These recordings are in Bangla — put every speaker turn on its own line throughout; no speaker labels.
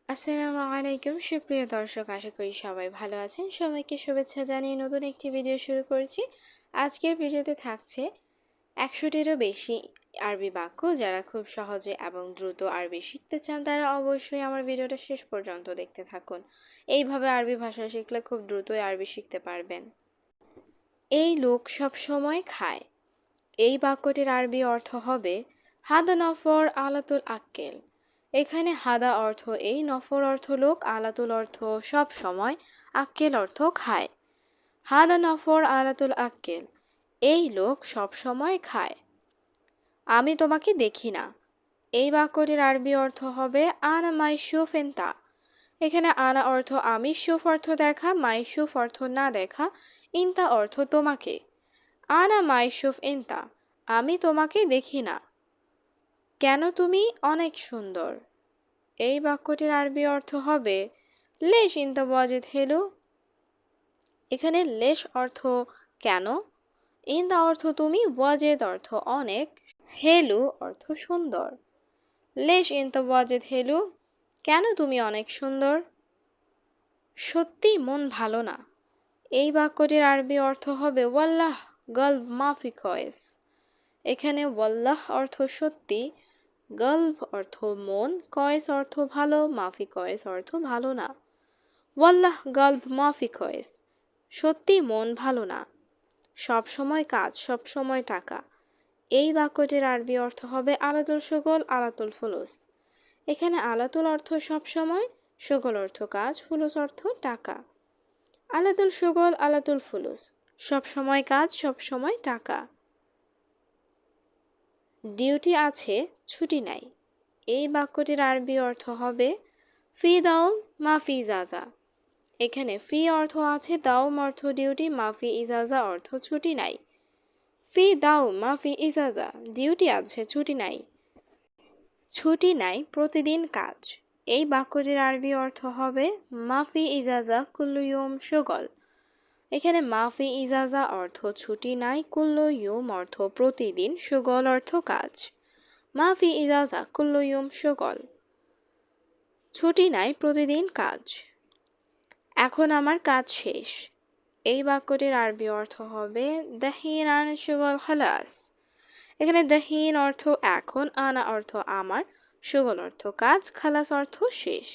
আসসালামু আলাইকুম সুপ্রিয় দর্শক, আশা করি সবাই ভালো আছেন। সবাইকে শুভেচ্ছা জানিয়ে নতুন একটি ভিডিও শুরু করছি। আজকের ভিডিওতে থাকছে 100টিরও বেশি আরবি বাক্য। যারা খুব সহজে এবং দ্রুত আরবি শিখতে চান তারা অবশ্যই আমার ভিডিওটা শেষ পর্যন্ত দেখতে থাকুন। এইভাবে আরবি ভাষা শিখলে খুব দ্রুতই আরবি শিখতে পারবেন। এই লোক সব সময় খায়। এই বাক্যটির আরবি অর্থ হবে হাদা নফর আলাতুল আক্কেল। এখানে হাদা অর্থ এই, নফর অর্থ লোক, আলাতুল অর্থ সব সময়, আক্কেল অর্থ খায়। হাদা নফর আলাতুল আক্কেল, এই লোক সব সময় খায়। আমি তোমাকে দেখি না। এই বাক্যটির আরবি অর্থ হবে আনা মাইশুফ এন্তা। এখানে আনা অর্থ আমি, শুফ অর্থ দেখা, মাইশুফ অর্থ না দেখা, ইন্তা অর্থ তোমাকে। আনা মাইশুফ ইন্তা, আমি তোমাকে দেখি না। কেন তুমি অনেক সুন্দর। এই বাক্যটির আরবি অর্থ হবে লেশ ইন্তা ওয়াজেদ হেলু। এখানে লেশ অর্থ কেন, ইন্তা অর্থ তুমি, ওয়াজেদ অর্থ অনেক, হেলু অর্থ সুন্দর। লেশ ইন্তা ওয়াজেদ হেলু, কেন তুমি অনেক সুন্দর। সত্যি মন ভালো না। এই বাক্যটির আরবি অর্থ হবে ওয়াল্লাহ গলব মাফি কয়েস। এখানে ওয়াল্লাহ অর্থ সত্যি, গলব অর্থ মন, কয়েস অর্থ ভালো, মাফি কয়েস অর্থ ভালো না। ওয়াল্লাহ গলব মাফি কয়েস, সত্যি মন ভালো না। সব সময় কাজ, সব সময় টাকা। এই বাক্যটির আরবি অর্থ হবে আলাতুল শুগল আলাতুল ফুলুস। এখানে আলাতুল অর্থ সব সময়, শুগল অর্থ কাজ, ফুলুস অর্থ টাকা। আলাতুল শুগল আলাতুল ফুলুস, সব সময় কাজ, সব সময় টাকা। ডিউটি আছে, ছুটি নাই। এই বাক্যটির আরবি অর্থ হবে ফি দাও মাফি ইজাজা। এখানে ফি অর্থ আছে, দাওম অর্থ ডিউটি, মাফি ইজাজা অর্থ ছুটি নাই। ফি দাও মাফি ইজাজা, ডিউটি আছে, ছুটি নাই। ছুটি নাই, প্রতিদিন কাজ। এই বাক্যটির আরবি অর্থ হবে মাফি ইজাজা কুল্লু ইয়ুম শুগল। এখানে মাফি ইজাজা অর্থ ছুটি নাই, কুল্লু ইয়ুম অর্থ প্রতিদিন, শুগল অর্থ কাজ। মাফি ইজাজা কুল্লু ইয়ুম শুগল, ছুটি নাই, প্রতিদিন কাজ। এখন আমার কাজ শেষ। এই বাক্যটির আরবি অর্থ হবে দাহিন আন শুগল খালাস। এখানে দাহিন অর্থ এখন, আনা অর্থ আমার, শুগল অর্থ কাজ, খালাস অর্থ শেষ।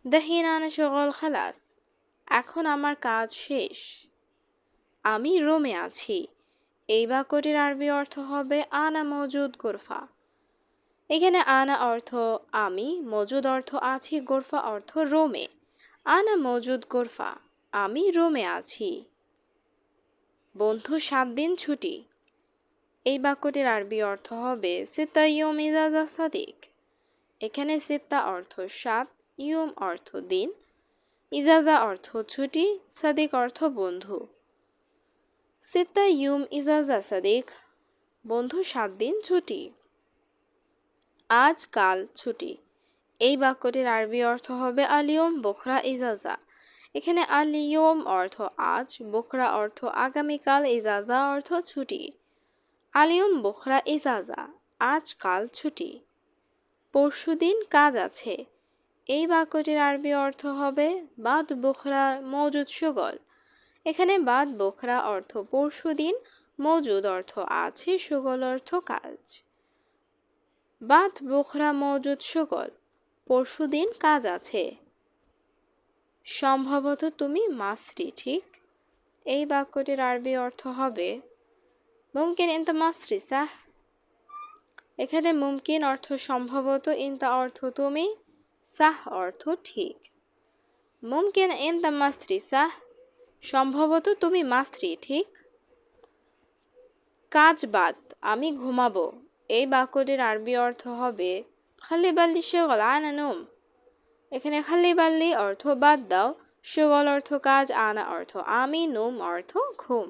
দাহিন আন শুগল খালাস, এখন আমার কাজ শেষ। আমি রোমে আছি। এই বাক্যটির আরবি অর্থ হবে আনা মজুদ গোরফা। এখানে আনা অর্থ আমি, মজুদ অর্থ আছি, গোরফা অর্থ রোমে। আনা মজুদ গোরফা, আমি রোমে আছি। বন্ধু 7 দিন ছুটি। এই বাক্যটির আরবি অর্থ হবে সিত্তা ইয়ুম ইজাজা সাদিক। এখানে সিত্তা অর্থ 7, ইয়ুম অর্থ দিন, ইজাজা অর্থ ছুটি, সাদিক অর্থ বন্ধু। সিত্তা ইয়ুম ইজাজা সাদিক, বন্ধু 7 দিন ছুটি। আজ কাল ছুটি। এই বাক্যটির আরবি অর্থ হবে আলিয়ম বখরা ইজাজা। এখানে আলিয়ম অর্থ আজ, বখরা অর্থ আগামীকাল, ইজাজা অর্থ ছুটি। আলিয়ম বখরা ইজাজা, আজকাল ছুটি। পরশুদিন কাজ আছে। এই বাক্যটির আরবি অর্থ হবে বাদ বখরা মজুদ শুগল। এখানে বাদ বখরা অর্থ পরশুদিন, মজুদ অর্থ আছে, শুগল অর্থ কাজ। বাদ বখরা মজুদ শুগল, পরশুদিন কাজ আছে। সম্ভবত তুমি মাসরি, ঠিক। এই বাক্যটির আরবি অর্থ হবে মুমকিন ইনতা মাসরি সাহ। এখানে মুমকিন অর্থ সম্ভবত, ইনতা অর্থ তুমি, সাহ অর্থ ঠিক। মুমকিন ইনতা মাসরি সাহ, সম্ভবত তুমি মাসরি, ঠিক। কাজ বাদ, আমি ঘুমাবো। এই বাক্যটির আরবি অর্থ হবে খালি বাল্লি শুগল আনা নোম। এখানে খালি বাল্লি অর্থ বাদ দাও, শুগল অর্থ কাজ, আনা অর্থ আমি, নোম অর্থ ঘুম।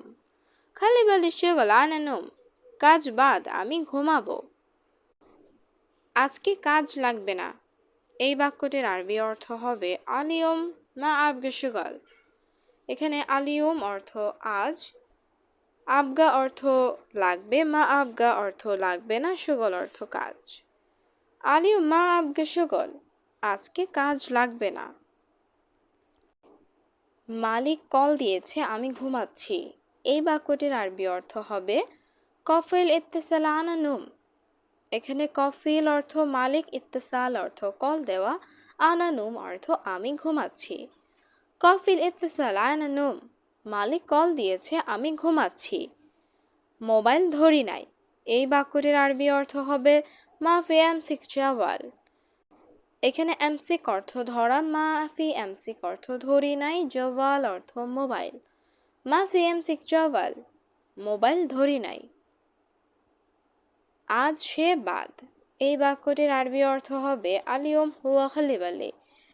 খালি বাল্লি শুগল আনা নোম, কাজ বাদ, আমি ঘুমাবো। আজকে কাজ লাগবে না। এই বাক্যটির আরবি অর্থ হবে আলিয়ম মা আবগে শুগল। এখানে আলিয়ম অর্থ আজ, আবগা অর্থ লাগবে, মা আবগা অর্থ লাগবে না, শুগল অর্থ কাজ। আলিয়ম মা আবগে শুগল, আজকে কাজ লাগবে না। মালিক কল দিয়েছে, আমি ঘুমাচ্ছি। এই বাক্যটির আরবি অর্থ হবে কফিল ইত্তেসাল আনা নুম। এখানে কফিল অর্থ মালিক, ইত্তেসাল অর্থ কল দেওয়া, আনা নুম অর্থ আমি ঘুমাচ্ছি। কফিল ইত্তেসাল আনা নুম, মালিক কল দিয়েছে, আমি ঘুমাচ্ছি। মোবাইল ধরি নাই। এই বাক্যটির আরবি অর্থ হবে মাফি এমসিক জাওয়াল। এখানে এমসিক অর্থ ধরা, মাফি এমসিক অর্থ ধরি নাই, জওয়াল অর্থ মোবাইল। মাফি এমসিক জওয়াল, মোবাইল ধরি নাই। আজ সে বাদ। এই বাক্যটির আরবি অর্থ হবে আলিয়ম হুয়া খালিবাল্লি।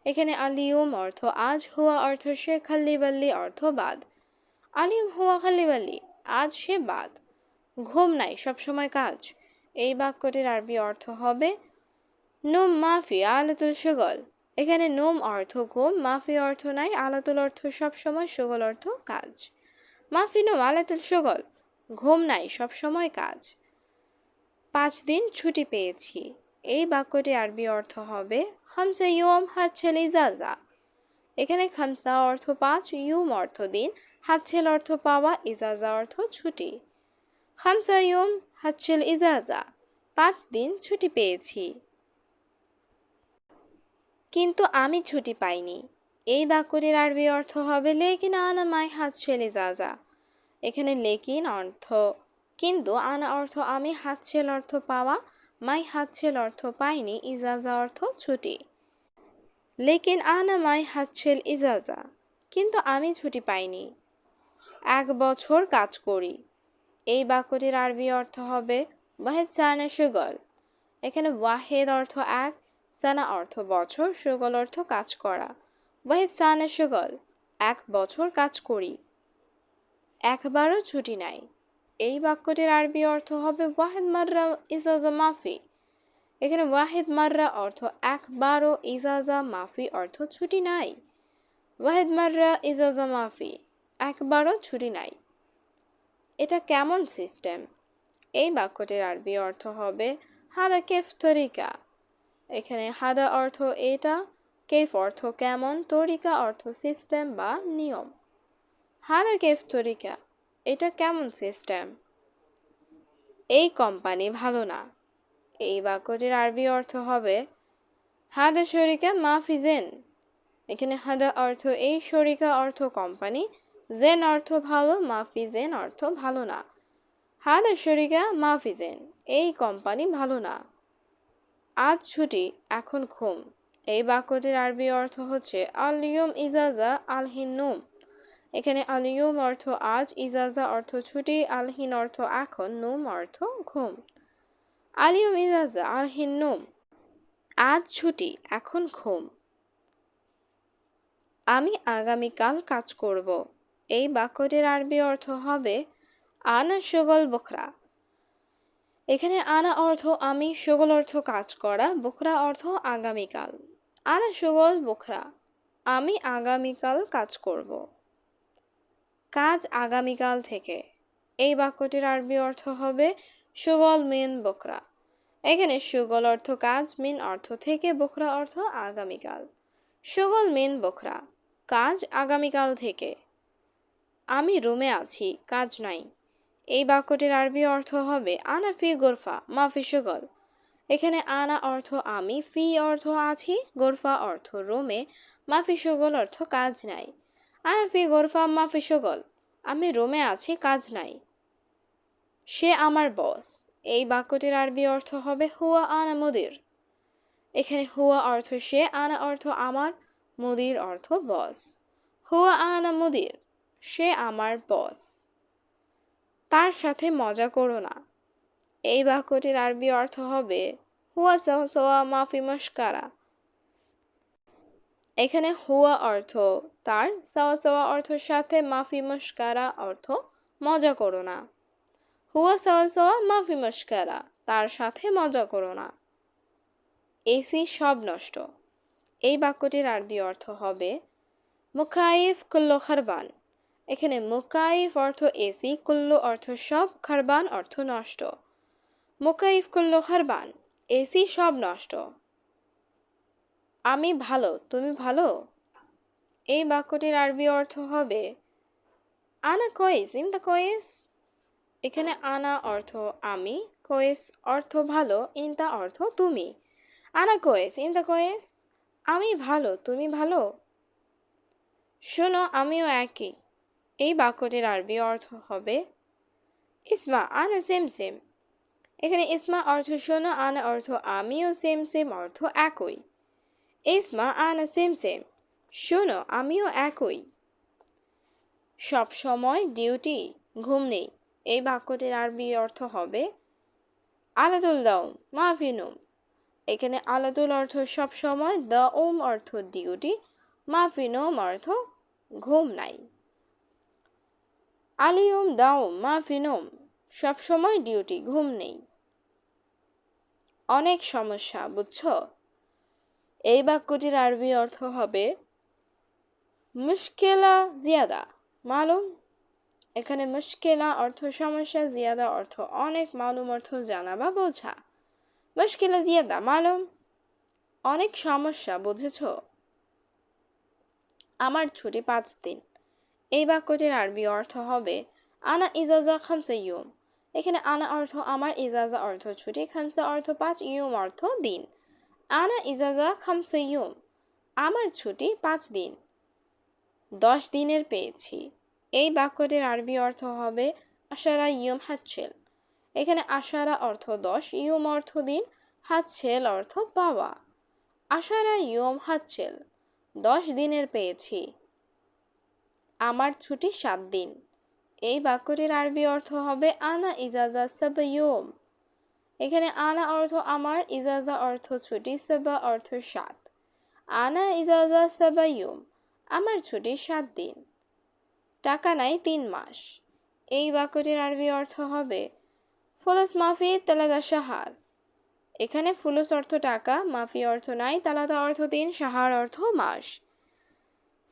এখানে আলিয়ম অর্থ আজ, হুয়া অর্থ সে, খালিবাল্লি অর্থ বাদ। আলিয়ম হুয়া খালিবাল্লি, আজ সে বাদ। ঘুম নাই, সবসময় কাজ। এই বাক্যটির আরবি অর্থ হবে নুম মাফি আলাতুল শুগল। এখানে নুম অর্থ ঘুম, মাফি অর্থ নাই, আলাতুল অর্থ সবসময়, শুগল অর্থ কাজ। মাফি নুম আলাতুল শুগল, ঘুম নাই, সবসময় কাজ। 5 দিন ছুটি পেয়েছি। এই বাক্যটি আরবি অর্থ হবে খামসা ইয়ুম হাতছেল ইজাজা। এখানে খামসা অর্থ 5, ইয়ুম অর্থ দিন, হাতছেল অর্থ পাওয়া, ইজাজা অর্থ ছুটি। খামসা ইয়ুম হাতছেল ইজাজা, 5 দিন ছুটি পেয়েছি। কিন্তু আমি ছুটি পাইনি। এই বাক্যটির আরবি অর্থ হবে লেকিন আনা মাই হাতছেল ইজাজা। এখানে লেকিন অর্থ কিন্তু, আনা অর্থ আমি, হাতছেল অর্থ পাওয়া, মাই হাতছেল অর্থ পাইনি, ইজাজা অর্থ ছুটি। লেকিন আনা মাই হাতছেল ইজাজা, কিন্তু আমি ছুটি পাইনি। 1 বছর কাজ করি। এই বাক্যটির আরবি অর্থ হবে ওয়াহেদ সানা শুগল। এখানে ওয়াহেদ অর্থ 1, সানা অর্থ বছর, শুগল অর্থ কাজ করা। ওয়াহেদ সানা শুগল, 1 বছর কাজ করি। একবারও ছুটি নাই। এই বাক্যটির আরবি অর্থ হবে ওয়াহেদ মাররা ইজাজা মাফি। এখানে ওয়াহেদ মাররা অর্থ একবারও, ইজাজা মাফি অর্থ ছুটি নাই। ওয়াহেদ মাররা ইজাজা মাফি, একবারও ছুটি নাই। এটা কেমন সিস্টেম? এই বাক্যটির আরবি অর্থ হবে হাদা কেফ তরিকা। এখানে হাদা অর্থ এটা, কেফ অর্থ কেমন, তরিকা অর্থ সিস্টেম বা নিয়ম। হাদা কেফ তরিকা, এটা কেমন সিস্টেম? এই কোম্পানি ভালো না। এই বাক্যটির আরবি অর্থ হবে হাদা শরিকা মাফি জেন। এখানে হাদা অর্থ এই, শরিকা অর্থ কোম্পানি, জেন অর্থ ভালো, মাফি জেন অর্থ ভালো না। হাদা শরিকা মাফি জেন, এই কোম্পানি ভালো না। আজ ছুটি, এখন ঘুম। এই বাক্যটির আরবি অর্থ হচ্ছে আলিয়ম ইজাজা আলহিন নুম। এখানে আলিয়ম অর্থ আজ, ইজাজা অর্থ ছুটি, আলহিন অর্থ এখন, নুম অর্থ ঘুম। আলিয়ম ইজাজা আলহিন নুম, আজ ছুটি, এখন ঘুম। আমি আগামীকাল কাজ করব। এই বাক্যটির আরবি অর্থ হবে আনা শুগল বখরা। এখানে আনা অর্থ আমি, শুগল অর্থ কাজ করা, বখরা অর্থ আগামীকাল। আনা শুগল বখরা, আমি আগামীকাল কাজ করব। কাজ আগামীকাল থেকে। এই বাক্যটির আরবি অর্থ হবে শুগল মিন বখরা। এখানে শুগল অর্থ কাজ, মিন অর্থ থেকে, বখরা অর্থ আগামীকাল। শুগল মিন বখরা, কাজ আগামীকাল থেকে। আমি রুমে আছি, কাজ নাই। এই বাক্যটির আরবি অর্থ হবে আনা ফি গোরফা মাফি শুগল। এখানে আনা অর্থ আমি, ফি অর্থ আছি, গোরফা অর্থ রুমে, মাফি শুগল অর্থ কাজ নাই। আনা ফি গোরফা মাফি শুগল, আমি রুমে আছি, কাজ নাই। সে আমার বস। এই বাক্যটির আরবি অর্থ হবে হুয়া আনা মুদির। এখানে হুয়া অর্থ সে, আনা অর্থ আমার, মুদির অর্থ বস। হুয়া আনা মুদির, সে আমার বস। তার সাথে মজা করো না। এই বাক্যটির আরবি অর্থ হবে হুয়া সাওয়া মাফি মস্কারা। এখানে হুয়া অর্থ তার, সাওয়া অর্থ সাথে, মাফি মস্কারা অর্থ মজা করো না। হুয়া সাওয়া মাফি মস্কারা, তার সাথে মজা করো না। এসি সব নষ্ট। এই বাক্যটির আরবি অর্থ হবে মুকাইফ কুল্লো খারবান। এখানে মুকাইফ অর্থ এসি, কুল্লো অর্থ সব, খারবান অর্থ নষ্ট। মুকাইফ কুল্লো খারবান, এসি সব নষ্ট। আমি ভালো তুমি ভালো এই বাক্যটির আরবি অর্থ হবে আনা কয়েস ইনতা কয়েস। এখানে আনা অর্থ আমি, কয়েস অর্থ ভালো, ইনতা অর্থ তুমি। আনা কয়েস ইনতা কয়েস, আমি ভালো তুমি ভালো। শোনো আমিও একই এই বাক্যটির আরবি অর্থ হবে ইসমা আনা সেম সেম। এখানে ইসমা অর্থ শোনো, আনা অর্থ আমি ও সেম সেম অর্থ একই। ইসমা আনা সেম সেম, শোনো আমিও একই। সব সময় ডিউটি ঘুম নেই এই বাক্যটির আরবি অর্থ হবে আলাতুল দাওম মাফি নুম। এখানে আলাতুল অর্থ সব সময়, দাওম অর্থ ডিউটি, মাফি নুম অর্থ ঘুম নাই। আলিয়ুম দাওম মাফি নুম, সব সময় ডিউটি ঘুম নেই। অনেক সমস্যা বুঝছো এই বাক্যটির আরবি অর্থ হবে মুশকিলা জিয়াদা মালুম। এখানে মুশকিলা অর্থ সমস্যা, জিয়াদা অর্থ অনেক, মালুম অর্থ জানা বা বোঝা। মুশকিলা জিয়াদা মালুম, অনেক সমস্যা বুঝেছো। আমার ছুটি 5 দিন এই বাক্যটির আরবি অর্থ হবে আনা ইজাজা খামসা ইয়ুম। এখানে আনা অর্থ আমার, ইজাজা অর্থ ছুটি, খামসা অর্থ 5, ইয়ুম অর্থ দিন। আনা ইজাজা খামসা ইয়ুম, আমার ছুটি 5 দিন। 10 দিনের পেয়েছি এই বাক্যটির আরবি অর্থ হবে আশারা ইয়ুম হাচ্ছেল। এখানে আশারা অর্থ 10, ইয়ুম অর্থ দিন, হাচ্ছেল অর্থ পাওয়া। আশারা ইয়ুম হাচ্ছেল, 10 দিনের পেয়েছি। আমার ছুটি 7 দিন এই বাক্যটির আরবি অর্থ হবে আনা ইজাজা সাবা ইয়ুম। এখানে আনা অর্থ আমার, ইজাজা অর্থ ছুটি, সাবা অর্থ 7। আনা ইজাজা সাবা ইয়ুম, আমার ছুটি 7 দিন। টাকা নাই 3 মাস এই বাক্যটির আরবি অর্থ হবে ফুলুস মাফি তালাদা শাহার। এখানে ফুলুস অর্থ টাকা, মাফি অর্থ নাই, তালাদা অর্থ 3, শাহার অর্থ মাস।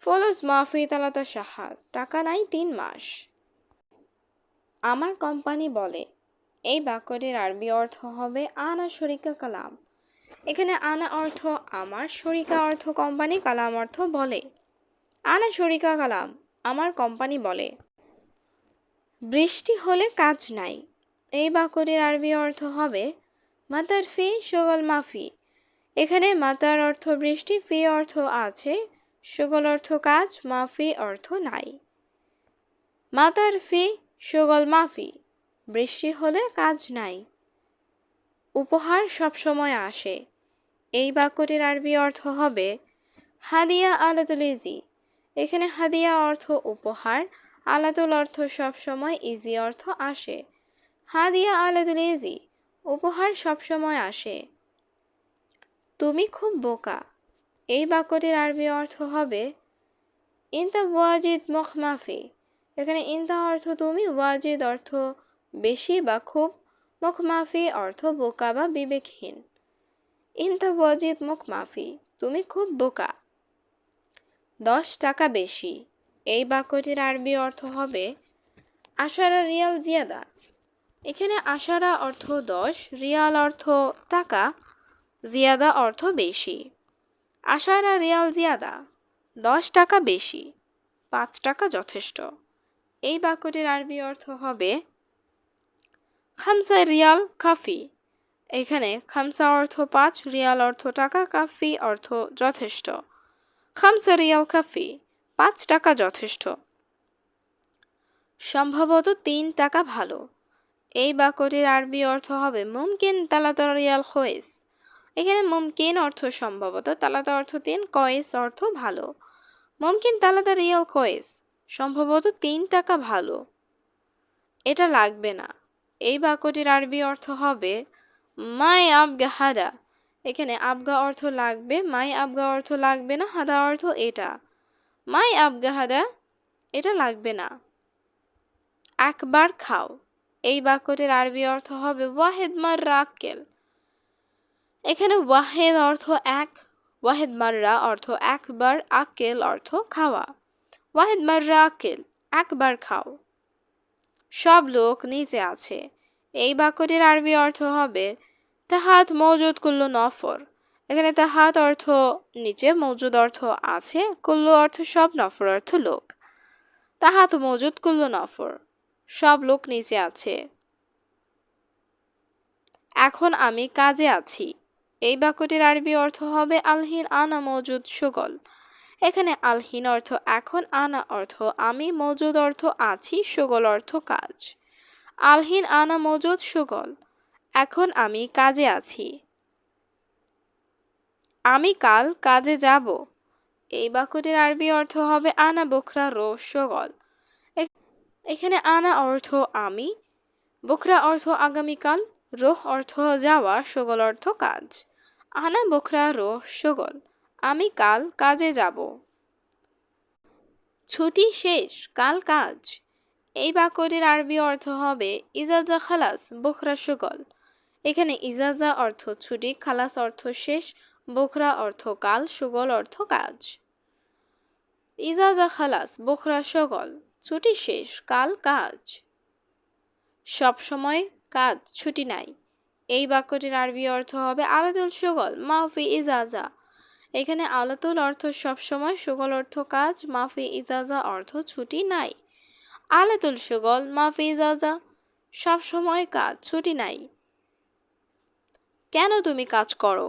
ফুলুস মাফি তালাদা শাহার, টাকা নাই 3 মাস। আমার কোম্পানি বলে এই বাক্যটির আরবি অর্থ হবে আনা শরিকা কালাম। এখানে আনা অর্থ আমার, শরিকা অর্থ কোম্পানি, কালাম অর্থ বলে। আনা শরিকা কালাম, আমার কোম্পানি বলে। বৃষ্টি হলে কাজ নাই এই বাক্যটির আরবি অর্থ হবে মাতার ফি শগল মাফি। এখানে মাতার অর্থ বৃষ্টি, ফি অর্থ আছে, শগল অর্থ কাজ, মাফি অর্থ নাই। মাতার ফি শগল মাফি, বৃষ্টি হলে কাজ নাই। উপহার সব সময় আসে এই বাক্যটির আরবি অর্থ হবে হাদিয়া আলাতুল ইজি। এখানে হাদিয়া অর্থ উপহার, আলাতুল অর্থ সব সময়, ইজি অর্থ আসে। হাদিয়া আলাতুল ইজি, উপহার সব সময় আসে। তুমি খুব বোকা এই বাক্যটির আরবি অর্থ হবে ইনতা ওয়াজিদ মুখ মাফি। এখানে ইনতা অর্থ তুমি, ওয়াজিদ অর্থ বেশি বা খুব, মুখ মাফি অর্থ বোকা বা বিবেকহীন। ইনতা ওয়াজিদ মুখ মাফি, তুমি খুব বোকা। 10 টাকা বেশি এই বাক্যটির আরবি অর্থ হবে আশারা রিয়াল জিয়াদা। এখানে আশারা অর্থ 10, রিয়াল অর্থ টাকা, জিয়াদা অর্থ বেশি। আশারা রিয়াল জিয়াদা, 10 টাকা বেশি, 5 টাকা যথেষ্ট এই বাক্যটির আরবি অর্থ হবে খামসা রিয়াল কাফি। এখানে খামসা অর্থ 5, রিয়াল অর্থ টাকা, কাফি অর্থ যথেষ্ট। খামসা রিয়াল কাফি, 5 টাকা যথেষ্ট। সম্ভবত 3 টাকা ভালো এই বাক্যটির আরবি অর্থ হবে মুমকিন তালাতা রিয়াল খোয়েস। এখানে মুমকিন অর্থ সম্ভবত, তালাতা অর্থ 3, কয়েস অর্থ ভালো। মুমকিন তালাতা রিয়াল কয়েস, সম্ভবত 3 টাকা ভালো। এটা লাগবে না এই বাক্যটির আরবি অর্থ হবে মাই আবগা হাদা। এখানে আবগা অর্থ লাগবে, মাই আবগা অর্থ লাগবে না, হাদা অর্থ এটা। মাই আবগা হাদা, এটা লাগবে না। একবার খাও এই বাক্যটির আরবি অর্থ হবে ওয়াহেদ মাররা আক্কেল। এখানে ওয়াহেদ অর্থ এক, ওয়াহেদ মাররা অর্থ একবার, আক্কেল অর্থ খাওয়া। ওয়াহেদ মাররা আক্কেল, একবার খাও। সব লোক নিচে আছে এই বাক্যটির আরবি অর্থ হবে তাহাত মৌজুদ কুল্লু নফর। এখানে তাহাত অর্থ নিচে, মওজুদ অর্থ আছে, কুল্লু অর্থ সব, নফর অর্থ লোক। তাহাত মওজুদ, কুল্লু নফর, সব লোক নিচে আছে। এখন আমি কাজে আছি। এই বাক্যটির আরবি অর্থ হবে আলহিন আনা মওজুদ শুগল। এখানে আলহিন অর্থ এখন, আনা অর্থ আমি, মওজুদ অর্থ আছি, শুগল অর্থ কাজ। আলহিন আনা মওজুদ শুগল, এখন আমি কাজে আছি। আমি কাল কাজে যাব। এই বাক্যটির আরবি অর্থ হবে আনা বুকরা রো শুগল। এখানে আনা অর্থ আমি, বুকরা অর্থ আগামীকাল, রোহ অর্থ যাওয়া, শুগল অর্থ কাজ। আনা বুকরা রোহ শুগল, আমি কাল কাজে যাব। ছুটি শেষ, কাল কাজ। এই বাক্যটির আরবি অর্থ হবে ইজাজা খালাস বুকরা শুগল। এখানে ইজাজা অর্থ ছুটি, খালাস অর্থ শেষ, বুকরা অর্থ কাল, শুগল অর্থ কাজ। ইজাজা খালাস বুকরা শুগল, ছুটি শেষ, কাল কাজ। সব সময় কাজ, ছুটি নাই। এই বাক্যটির আরবি অর্থ হবে আলাতুল শুগল মাফি ইজাজা। এখানে আলাতুল অর্থ সব সময়, শুগল অর্থ কাজ, মাফি ইজাজা অর্থ ছুটি নাই। আলাতুল শুগল মাফি ইজাজা, সব সময় কাজ, ছুটি নাই। কেন তুমি কাজ করো?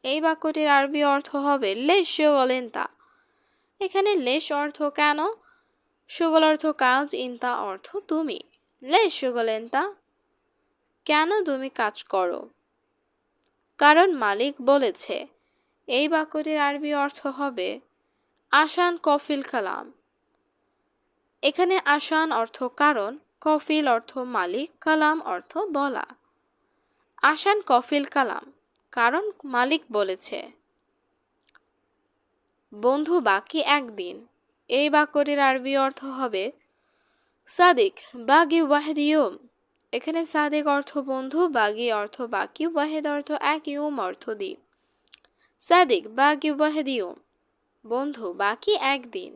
এই বাক্যটির আরবি অর্থ হবে লেশ শুগল ইনতা। এখানে লেশ অর্থ কেন, শুগল অর্থ কাজ, ইনতা অর্থ তুমি। লেশ শুগল ইনতা, কেন তুমি কাজ করো? কারণ মালিক বলেছে। এই বাক্যটির আরবি অর্থ হবে আসান কফিল কালাম। এখানে আসান অর্থ কারণ, কফিল অর্থ মালিক, কালাম অর্থ বলা। আসান কফিল কালাম, কারণ মালিক বলেছে। বন্ধু বাকি একদিন। এই বাক্যটির আরবি অর্থ হবে সাদিক বাগি ওয়াহিদ ইয়ুম। এখানে সাদিক অর্থ বন্ধু, বাগি অর্থ বাকি, ওয়াহিদ অর্থ এক, ইয়ুম অর্থ দিন। সাদিক বাগি ওয়াহিদ ইয়ুম, বন্ধু বাকি একদিন।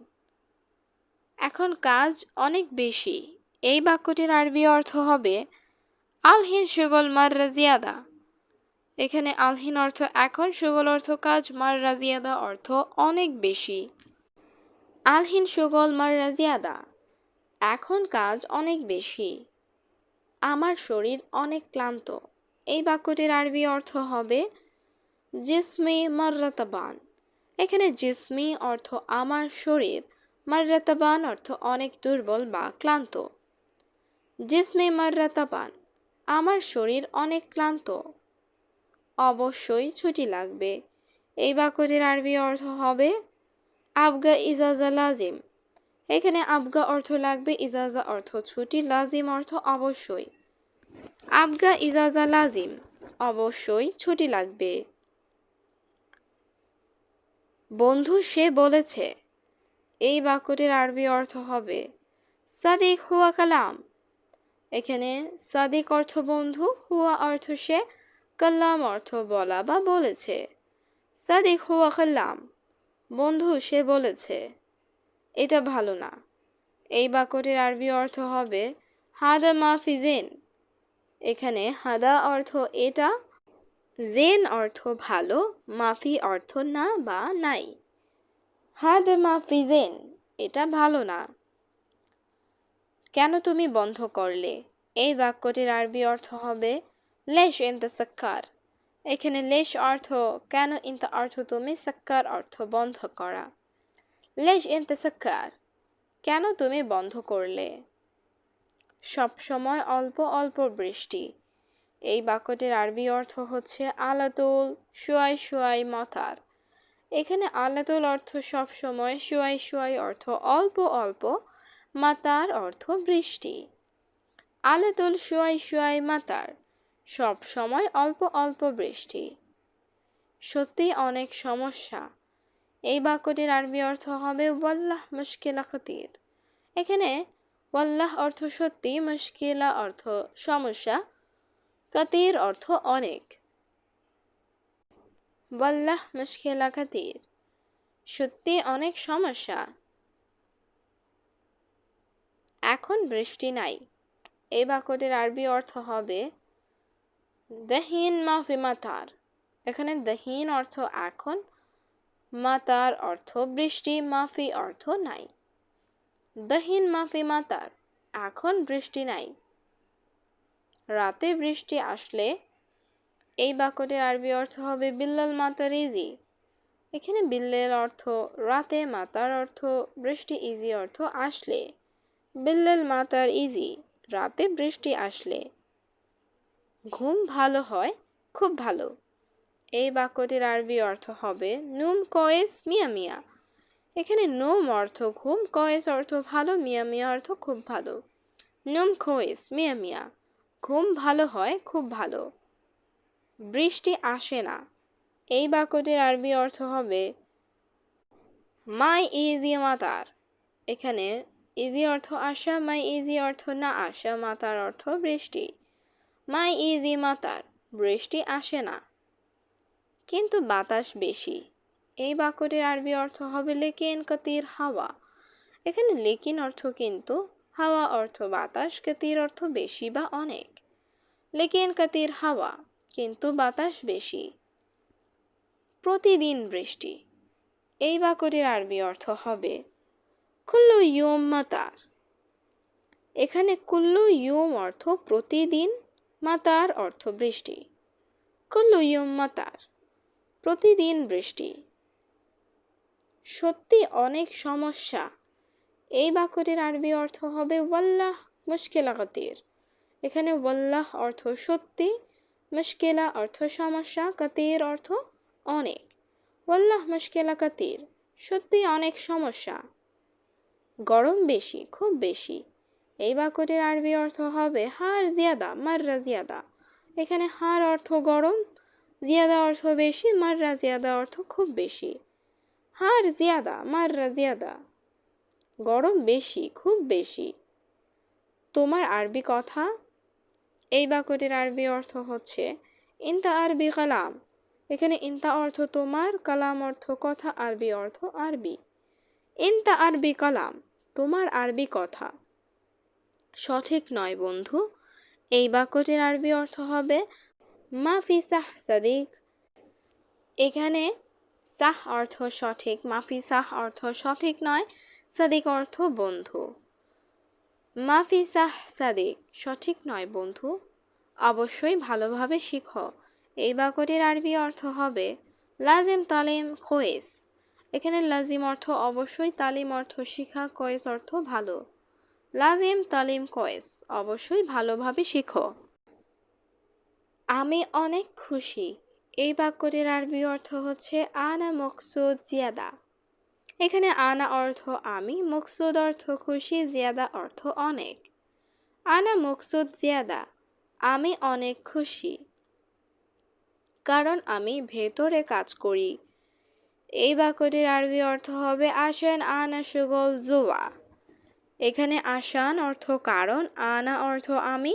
এখন কাজ অনেক বেশি। এই বাক্যটির আরবি অর্থ হবে আলহিন শুগল মাররা জিয়াদা। এখানে আলহিন অর্থ এখন, শুগল অর্থ কাজ, মাররা জিয়াদা অর্থ অনেক বেশি। আলহিন শুগল মাররা জিয়াদা, এখন কাজ অনেক বেশি। আমার শরীর অনেক ক্লান্ত। এই বাক্যটির আরবি অর্থ হবে জিসমি মাররাতাবান। এখানে জিসমি অর্থ আমার শরীর, মাররাতাবান অর্থ অনেক দুর্বল বা ক্লান্ত। জিসমি মাররাতাবান, আমার শরীর অনেক ক্লান্ত। অবশ্যই ছুটি লাগবে। এই বাক্যটির আরবি অর্থ হবে আবগা ইজাজা লাজিম। এখানে আবগা অর্থ লাগবে, ইজাজা অর্থ ছুটি, লাজিম অর্থ অবশ্যই। আবগা ইজাজা লাজিম, অবশ্যই ছুটি লাগবে। বন্ধু সে বলেছে। এই বাক্যটির আরবি অর্থ হবে সাদিক হুয়া কালাম। এখানে সাদিক অর্থ বন্ধু, হুয়া অর্থ সে, কাল্লাম অর্থ বলা বা বলেছে। সাদিক হুয়া কাল্লাম, বন্ধু সে বলেছে। এটা ভালো না। এই বাক্যটির আরবি অর্থ হবে হাদা মাফি জেন। এখানে হাদা অর্থ এটা, জেন অর্থ ভালো, মাফি অর্থ না বা নাই। হাদা মাফি জেন, এটা ভালো না। কেন তুমি বন্ধ করলে? এই বাক্যটির আরবি অর্থ হবে লেশ ইনতা সাক্কার। এখানে লেশ অর্থ কেন, ইনতা অর্থ তুমি, সাক্কার অর্থ বন্ধ করা। লেশ ইনতা সাক্কার, কেন তুমি বন্ধ করলে? সব সময় অল্প অল্প বৃষ্টি। এই বাক্যটির আরবি অর্থ হচ্ছে আলাতুল শুয়াই শুয়াই মতার। এখানে আলাতুল অর্থ সব সময়, শুয়াই শুয়াই অর্থ অল্প অল্প, মাতার অর্থ বৃষ্টি। আলাতুল শুয়াই শুয়াই মাতার, সব সময় অল্প অল্প বৃষ্টি। সত্যি অনেক সমস্যা। এই বাক্যটির আরবি অর্থ হবে ওয়াল্লাহ মুশকিলা কাতির। এখানে ওয়াল্লাহ অর্থ সত্যি, মুশকিলা অর্থ সমস্যা, কাতির অর্থ অনেক। ওয়াল্লাহ মুশকিলা কাতির, সত্যি অনেক সমস্যা। এখন বৃষ্টি নাই। এই বাক্যটির আরবি অর্থ হবে দহিন মাফি মাতার। এখানে দহিন অর্থ এখন, মাতার অর্থ বৃষ্টি, মাফি অর্থ নাই। দহিন মাফি মাতার, এখন বৃষ্টি নাই। রাতে বৃষ্টি আসলে, এই বাক্যটির আরবি অর্থ হবে বিল্লাল মাতার ইজি। এখানে বিল্লের অর্থ রাতে, মাতার অর্থ বৃষ্টি, ইজি অর্থ আসলে। বিল্লাল মাতার ইজি, রাতে বৃষ্টি আসলে। ঘুম ভালো হয়, খুব ভালো। এই বাক্যটির আরবি অর্থ হবে নুম কয়েস মিয়া মিয়া। এখানে নুম অর্থ ঘুম, কয়েস অর্থ ভালো, মিয়া মিয়া অর্থ খুব ভালো। নুম কয়েস মিয়া মিয়া, ঘুম ভালো হয়, খুব ভালো। বৃষ্টি আসে না, এই বাক্যটির আরবি অর্থ হবে মাই ইজি মাতার। এখানে ইজি অর্থ আসা, মাই ইজি অর্থ না আসা, মাতার অর্থ বৃষ্টি। মাই ইজি মাতার, বৃষ্টি আসে না। কিন্তু বাতাস বেশি, এই বাক্যটির আরবি অর্থ হবে লেকিন কতির হাওয়া। এখানে লেকিন অর্থ কিন্তু, হাওয়া অর্থ বাতাস, কতির অর্থ বেশি বা অনেক। লেকিন কতির হাওয়া, কিন্তু বাতাস বেশি। প্রতিদিন বৃষ্টি, এই বাক্যটির আরবি অর্থ হবে কুল্লু ইয়ুম মাতার। এখানে কুল্লু ইয়ুম অর্থ প্রতিদিন, মাতার অর্থ বৃষ্টি। কুল্লু ইয়ুম মাতার, প্রতিদিন বৃষ্টি। সত্যি অনেক সমস্যা, এই বাক্যটির আরবি অর্থ হবে ওয়াল্লাহ মুশকিলা কতির। এখানে ওয়াল্লাহ অর্থ সত্যি, মুশকিলা অর্থ সমস্যা, কতির অর্থ অনেক। ওয়াল্লাহ মুশকিলা কতির, সত্যি অনেক সমস্যা। গরম বেশি, খুব বেশি, এই বাক্যটির আরবি অর্থ হবে হার জিয়াদা মাররা জিয়াদা। এখানে হার অর্থ গরম, জিয়াদা অর্থ বেশি, মাররা জিয়াদা অর্থ খুব বেশি। হার জিয়াদা মাররা জিয়াদা, গরম বেশি, খুব বেশি। তোমার আরবি কথা, এই বাক্যটির আরবি অর্থ হচ্ছে ইনতা আরবি কালাম। এখানে ইনতা অর্থ তোমার, কালাম অর্থ কথা, আরবি অর্থ আরবি। ইনতা আরবি কালাম, তোমার আরবি কথা। সঠিক নয় বন্ধু, এই বাক্যটির আরবি অর্থ হবে মাফি সাহ সাদিক। এখানে সাহ অর্থ সঠিক, মাফি সাহ অর্থ সঠিক নয়, সাদিক অর্থ বন্ধু। মাফি সাহ সাদিক, সঠিক নয় বন্ধু। অবশ্যই ভালোভাবে শিখো, এই বাক্যটির আরবি অর্থ হবে লাজিম তালিম কোয়েস। এখানে লাজিম অর্থ অবশ্যই, তালিম অর্থ শিখা, কোয়েস অর্থ ভালো। লাজিম তালিম কোয়েস, অবশ্যই ভালোভাবে শিখো। আমি অনেক খুশি, এই বাক্যটির আরবি অর্থ হচ্ছে আনা মকসুদ জিয়াদা। এখানে আনা অর্থ আমি, মকসুদ অর্থ খুশি, জিয়াদা অর্থ অনেক। আনা মকসুদ জিয়াদা, আমি অনেক খুশি, কারণ আমি ভেতরে কাজ করি। এই বাক্যটির আরবি অর্থ হবে আশান আনা শুগল জুয়া। এখানে আশান অর্থ কারণ, আনা অর্থ আমি,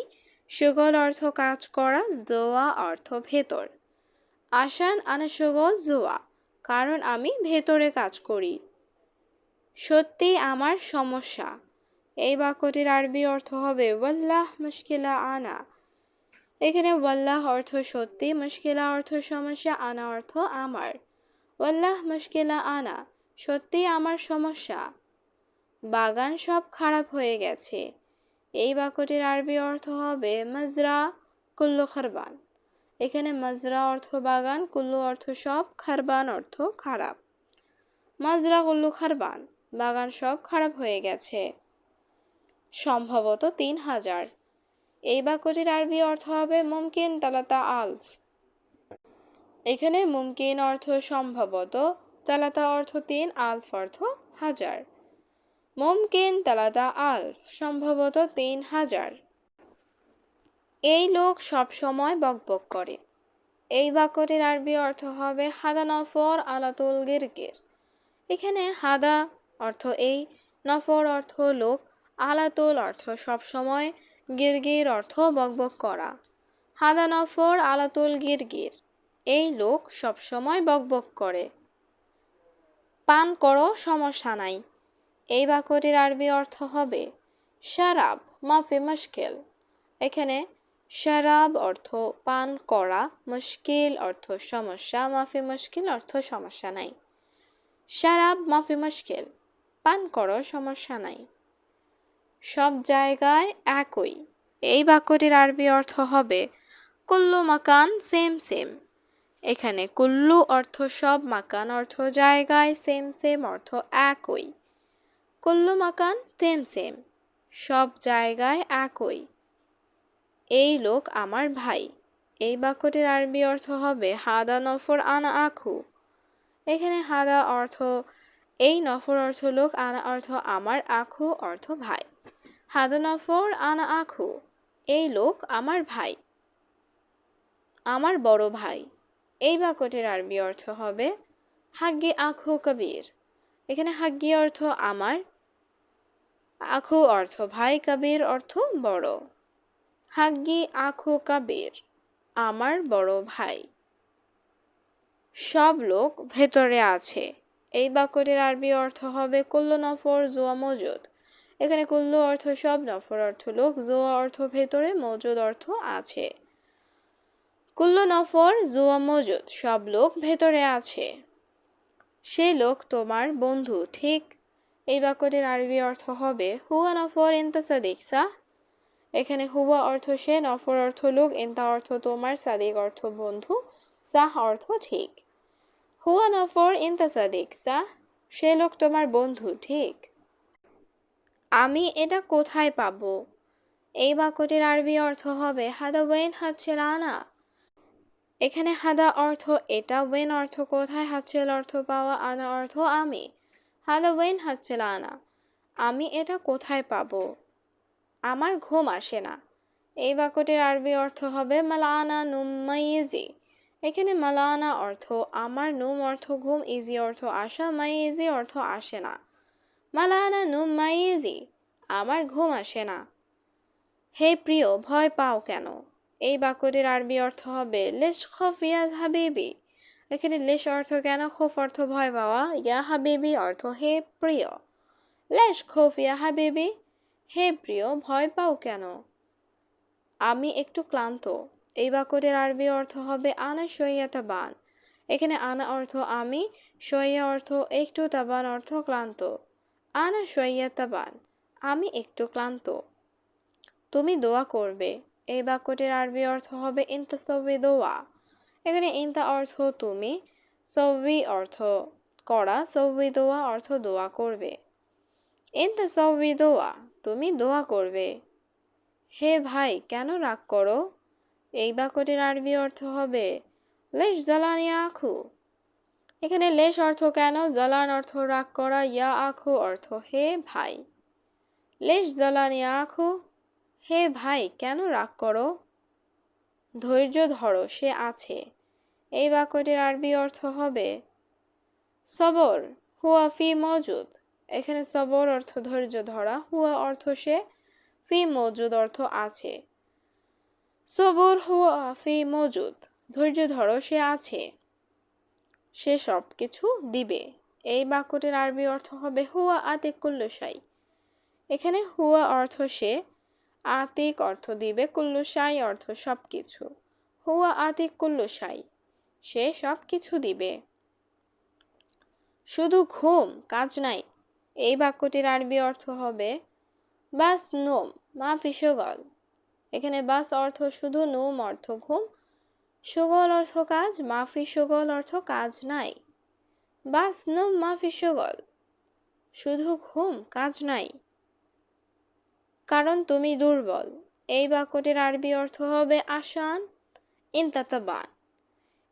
শুগল অর্থ কাজ করা, জোয়া অর্থ ভেতর। আশান আনা শুগল জুয়া, কারণ আমি ভেতরে কাজ করি। সত্যি আমার সমস্যা, এই বাক্যটির আরবি অর্থ হবে ওয়াল্লাহ মুশকিলা আনা। এখানে ওয়াল্লাহ অর্থ সত্যি, মুশকিলা অর্থ সমস্যা, আনা অর্থ আমার। ওয়াল্লাহ মুশকিলা আনা, সত্যি আমার সমস্যা। বাগান সব খারাপ হয়ে গেছে, এই বাক্যটির আরবি অর্থ হবে মাজরা কুল্লু খারবান। এখানে মাজরা অর্থ বাগান, কুল্লু অর্থ সব, খারবান অর্থ খারাপ। মাজরা কুল্লু খারবান, বাগান সব খারাপ হয়ে গেছে। সম্ভবত 3000, এই বাক্যটির আরবি অর্থ হবে মুমকিন তালাতা আলফ। এখানে মুমকিন অর্থ সম্ভবত, তালাতা অর্থ 3, আলফ অর্থ 1000। মুমকিন তালাতা আলফ, সম্ভবত 3000। এই লোক সব সময় বকবক করে, এই বাক্যটির আরবি অর্থ হবে হাদা নফর আলাতুল গিরগির। এখানে হাদা অর্থ এই, নফর অর্থ লোক, আলাতুল অর্থ সব সময়, গিরগির অর্থ বকবক করা। হাদা নফর আলাতুল গিরগির, এই লোক সব সময় বকবক করে। পান করো, সমস্যা নাই, এই বাক্যটির আরবি অর্থ হবে শারাব মাফি মুশকিল। এখানে শারাব অর্থ পান করা, মুশকিল অর্থ সমস্যা, মাফি মুশকিল অর্থ সমস্যা নাই। শারাব মাফি মুশকিল, পান করো সমস্যা নাই। সব জায়গায় একই, এই বাক্যটির আরবি অর্থ হবে কুল্লু মাকান সেম সেম। এখানে কুল্লু অর্থ সব, মাকান অর্থ জায়গায়, সেম সেম অর্থ একই। কুল্লু মাকান সেম সেম, সব জায়গায় একই। এই লোক আমার ভাই, এই বাক্যটির আরবি অর্থ হবে হাদা নফর আনা আখু। এখানে হাদা অর্থ এই, নফর অর্থ লোক, আনা অর্থ আমার, আখু অর্থ ভাই। হাদা নফর আনা আখু, এই লোক আমার ভাই, আমার বড় ভাই। এই বাক্যটির আরবি অর্থ হবে হাগ্গি আখু কবির। এখানে হাগ্গি অর্থ আমার, আখু অর্থ ভাই, কবির অর্থ বড়। হাগ্গি আখু কবির, আমার বড় ভাই। সব লোক ভেতরে আছে, এই বাক্যটির আরবি অর্থ হবে কুল্লু নফর জুয়া মজুদ। এখানে কুল্লু অর্থ সব, নফর অর্থ লোক, জুয়া অর্থ ভেতরে, মজুদ অর্থ আছে। কুল্লু নফর জুয়া মজুদ, সব লোক ভেতরে আছে। সে লোক তোমার বন্ধু ঠিক, এই বাক্যটির আরবি অর্থ হবে হুয়া নফর ইনতা সাদিক সাহ। এখানে হুয়া অর্থ সে, নফর অর্থ লোক, ইনতা অর্থ তোমার, সাদিক অর্থ বন্ধু, সাহ অর্থ ঠিক। হুয়া নফর ইনতা সাদিক সাহ, সে লোক তোমার বন্ধু ঠিক। আমি এটা কোথায় পাবো, এই বাক্যটির আরবি অর্থ হবে হাদা ওয়েন হাতছেল আনা। এখানে হাদা অর্থ এটা, ওয়েন অর্থ কোথায়, হাতছেল অর্থ পাওয়া, আনা অর্থ আমি। হাদা ওয়েন হাতছেল আনা, আমি এটা কোথায় পাবো। আমার ঘুম আসে না, এই বাক্যটির আরবি অর্থ হবে মালানা নুম মাইজি। এখানে মালানা অর্থ আমার, নুম অর্থ ঘুম, ইজি অর্থ আসা, মাইজি অর্থ আসে না। মালানা নুম মাইজি, আমার ঘুম আসে না। হে প্রিয়, ভয় পাও কেন, এই বাক্যটির আরবি অর্থ হবে লেশ খফ ইয়াজ হাবিবি। এখানে লেশ অর্থ কেন, খোফ অর্থ ভয় পাওয়া, ইয়া হাবিবি অর্থ হে প্রিয়। লেশ খোফ ইয়া হাবিবি, হে প্রিয় ভয় পাও কেন। আমি একটু ক্লান্ত, এই বাক্যটির আরবি অর্থ হবে আনা শইয়া তাবান। এখানে আনা অর্থ আমি, শইয়া অর্থ একটু, তাবান অর্থ ক্লান্ত। আনা শইয়া তাবান, আমি একটু ক্লান্ত। তুমি দোয়া করবে, এই বাক্যটির আরবি অর্থ হবে ইনতা সবি দোয়া। এখানে ইনতা অর্থ তুমি, সবি অর্থ করা, সবি দোয়া অর্থ দোয়া করবে। ইনতা সবি দোয়া, তুমি দোয়া করবে। হে ভাই কেন রাগ করো, এই বাক্যটির আরবি অর্থ হবে লেশ জ্বালানি আখু। এখানে লেশ অর্থ কেন, জ্বালান অর্থ রাগ করা, ইয়া আখু অর্থ হে ভাই। লেশ জ্বালানি আখু, হে ভাই কেন রাগ করো। ধৈর্য ধরো সে আছে, এই বাক্যটির আরবি অর্থ হবে সবর হুয়া ফি মজুদ। এখানে সবর অর্থ ধৈর্য ধরা, হুয়া অর্থ সে, ফি মজুদ অর্থ আছে। সবর হুয়া ফি মজুদ, ধৈর্য ধরো সে আছে, সে সব কিছু দিবে। এই বাক্যটির আরবি অর্থ হবে হুয়া আতিক কুল্লু শাই। এখানে হুয়া অর্থ সে, আতিক অর্থ দিবে, কুল্লু শাই অর্থ সব কিছু। হুয়া আতিক কুল্লু শাই, সে সব কিছু দিবে। শুধু ঘুম কাজ নাই, এই বাক্যটির আরবি অর্থ হবে বাস নোম মাফি সুগল। এখানে বাস অর্থ শুধু, নোম অর্থ ঘুম, সুগল অর্থ কাজ, মাফি সুগল অর্থ কাজ নাই। বাস নোম মাফি সুগল, শুধু ঘুম কাজ নাই। কারণ তুমি দুর্বল, এই বাক্যটির আরবি অর্থ হবে আসান ইনতা তাবান।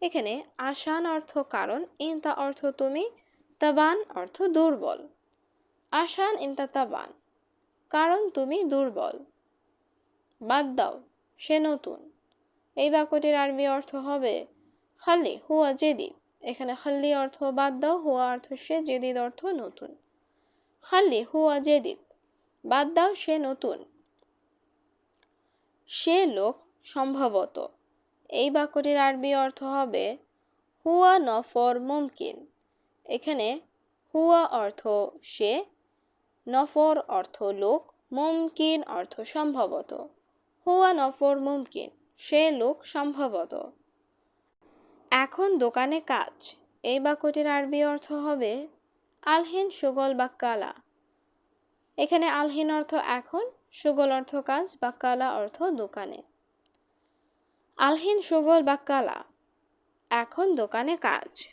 এখানে আসান অর্থ কারণ, ইনতা অর্থ তুমি, তাবান অর্থ দুর্বল। আসান ইনতা তাবান, কারণ তুমি দুর্বল। বাদ দাও সে নতুন, এই বাক্যটির আরবি অর্থ হবে খাল্লি হুয়া জেদিদ। এখানে খাল্লি অর্থ বাদ দাও, হুয়া অর্থ সে, জেদিদ অর্থ নতুন। খাল্লি হুয়া জেদিদ, বাদ দাও সে নতুন। সে লোক সম্ভবত, এই বাক্যটির আরবি অর্থ হবে হুয়া নফর মুমকিন। এখানে হুয়া অর্থ সে, নফর অর্থ লোক, মুমকিন অর্থ সম্ভবত। হুয়া নফর মুমকিন, সে লোক সম্ভবত। এখন দোকানে কাজ, এই বাক্যটির আরবি অর্থ হবে আলহিন সুগল বা কালা। এখানে আলহিন অর্থ এখন, সুগল অর্থ কাজ বা কালা অর্থ দোকানে। আলহিন সুগল বা কালা, এখন দোকানে কাজ।